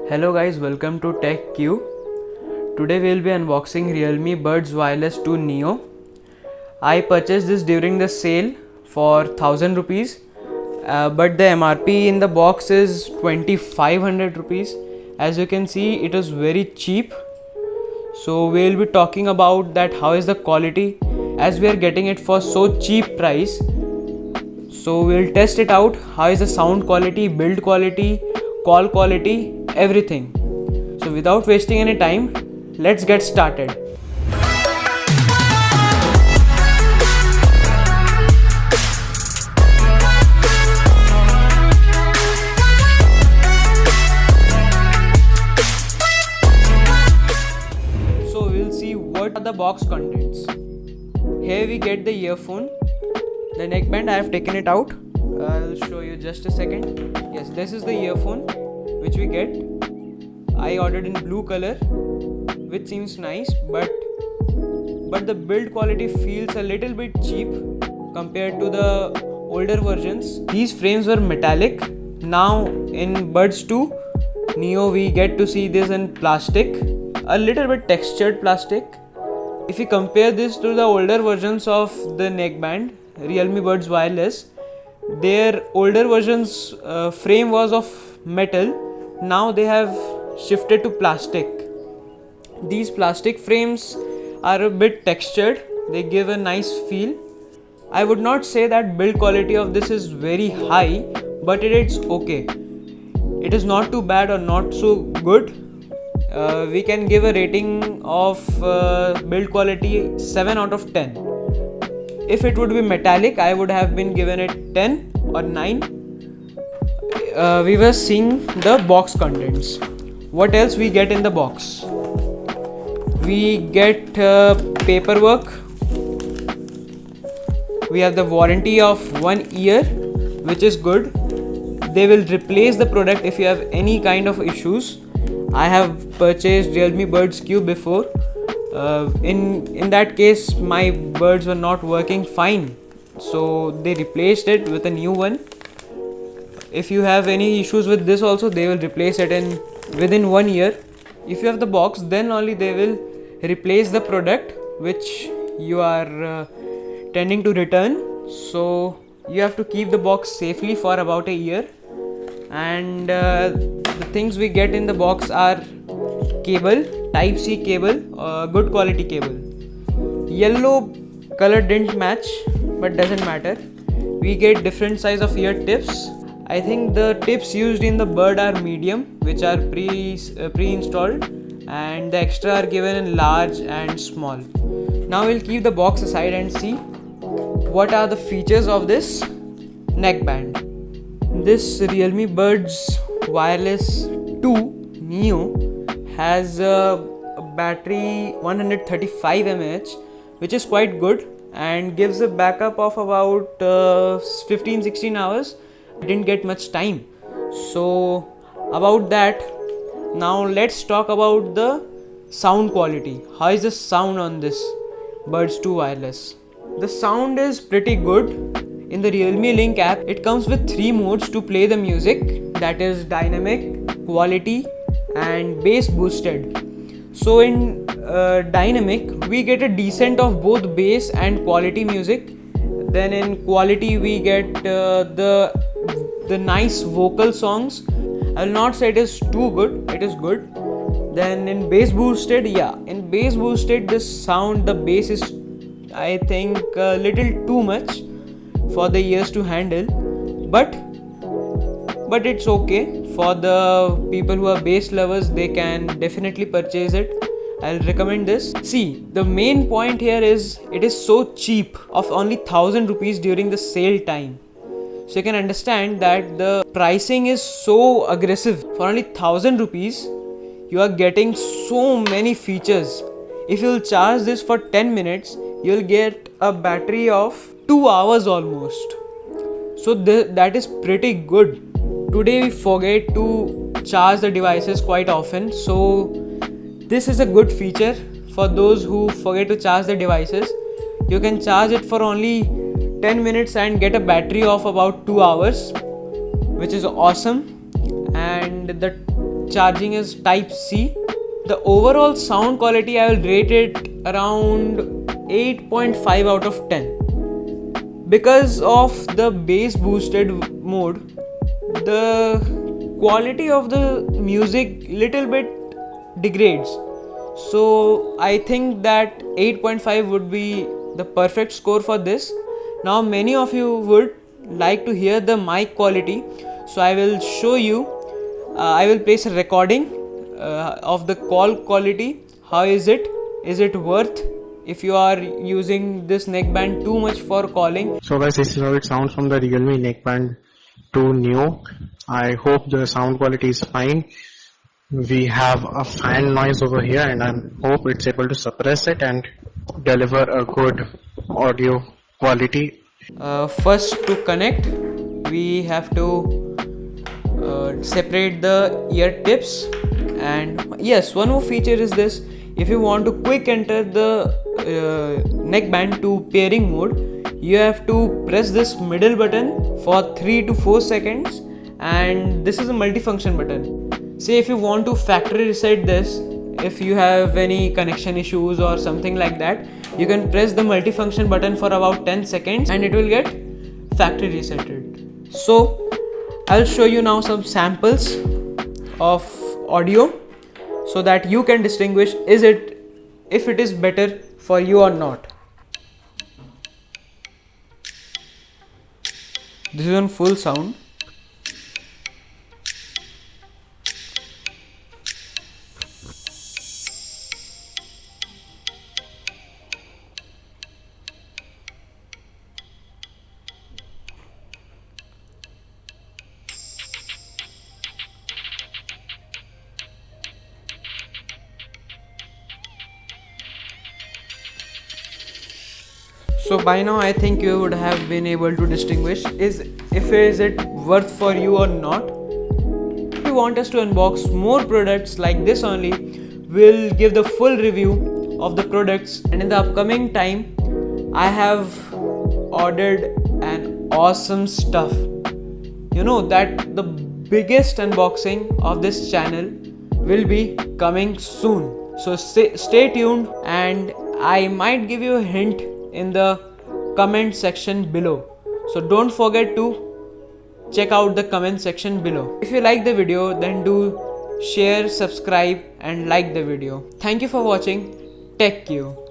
Hello guys, welcome to Tech Q. Today we will be unboxing Realme Buds Wireless 2 Neo. I purchased this during the sale for 1000 rupees, but the MRP in the box is 2500 rupees. As you can see, it is very cheap. So we will be talking about that how is the quality, as we are getting it for so cheap price. So we'll test it out, how is the sound quality, build quality, call quality, everything. So without wasting any time, let's get started. So we'll see what are the box contents. Here we get the earphone. The neckband, I have taken it out. I'll show you just a second. Yes, this is the earphone which we get. I ordered in blue color, which seems nice, but the build quality feels a little bit cheap compared to the older versions. These frames were metallic. Now in Buds 2 Neo we get to see this in plastic, a little bit textured plastic. If you compare this to the older versions of the neckband, Realme Buds Wireless, their older versions frame was of metal. Now they have shifted to plastic. These plastic frames are a bit textured. They give a nice feel. I would not say that build quality of this is very high, but it's okay. It is not too bad or not so good. We can give a rating of build quality 7 out of 10. If it would be metallic, I would have been given it 10 or 9. We were seeing the box contents. What else we get in the box? We get paperwork. We have the warranty of 1 year, which is good. They will replace the product if you have any kind of issues. I have purchased Realme Buds Q before. In that case, my buds were not working fine, so they replaced it with a new one. If you have any issues with this also, they will replace it within 1 year. If you have the box, then only they will replace the product which you are tending to return. So you have to keep the box safely for about a year. And the things we get in the box are cable, type C cable, good quality cable. Yellow color didn't match, but doesn't matter. We get different size of ear tips. I think the tips used in the Bud are medium, which are pre-installed, and the extra are given in large and small. Now we'll keep the box aside and see what are the features of this neckband. This Realme Buds Wireless 2 Neo has a battery 135 mAh, which is quite good and gives a backup of about 15-16 hours. I didn't get much time. So about that, now let's talk about the sound quality. How is the sound on this Buds 2 Wireless? The sound is pretty good. In the Realme Link app, it comes with 3 modes to play the music, that is dynamic, quality and bass boosted. So in dynamic, we get a decent of both bass and quality music. Then in quality, we get the nice vocal songs. I will not say it is too good, it is good. Then in bass boosted, in bass boosted, the sound, the bass is, I think, a little too much for the ears to handle, but it's okay. For the people who are bass lovers, they can definitely purchase it. I'll recommend this. See, the main point here is it is so cheap, of only 1000 rupees during the sale time. So you can understand that the pricing is so aggressive. For only 1000 rupees, you are getting so many features. If you'll charge this for 10 minutes, you'll get a battery of 2 hours almost. So that is pretty good. Today we forget to charge the devices quite often, so this is a good feature for those who forget to charge the devices. You can charge it for only 10 minutes and get a battery of about 2 hours, which is awesome. And the charging is type C. The overall sound quality, I will rate it around 8.5 out of 10. Because of the bass boosted mode, the quality of the music little bit degrades. So I think that 8.5 would be the perfect score for this. Now many of you would like to hear the mic quality, so I will show you. I will place a recording of the call quality. How is it? Is it worth if you are using this neckband too much for calling? So guys, this is how it sounds from the Realme Neckband 2 Neo. I hope the sound quality is fine. We have a fan noise over here, and I hope it's able to suppress it and deliver a good audio quality. First, to connect, we have to separate the ear tips. And yes, one more feature is this: if you want to quick enter the neckband to pairing mode, you have to press this middle button for 3 to 4 seconds, and this is a multifunction button. Say if you want to factory reset this, if you have any connection issues or something like that, you can press the multifunction button for about 10 seconds and it will get factory resetted. So I'll show you now some samples of audio so that you can distinguish if it is better for you or not. This is on full sound. So by now I think you would have been able to distinguish is it worth for you or not. If you want us to unbox more products like this only, we'll give the full review of the products, and in the upcoming time I have ordered an awesome stuff. You know that the biggest unboxing of this channel will be coming soon. So stay tuned, and I might give you a hint in the comment section below. So don't forget to check out the comment section below. If you like the video, then do share, subscribe and like the video. Thank you for watching. Tech Q.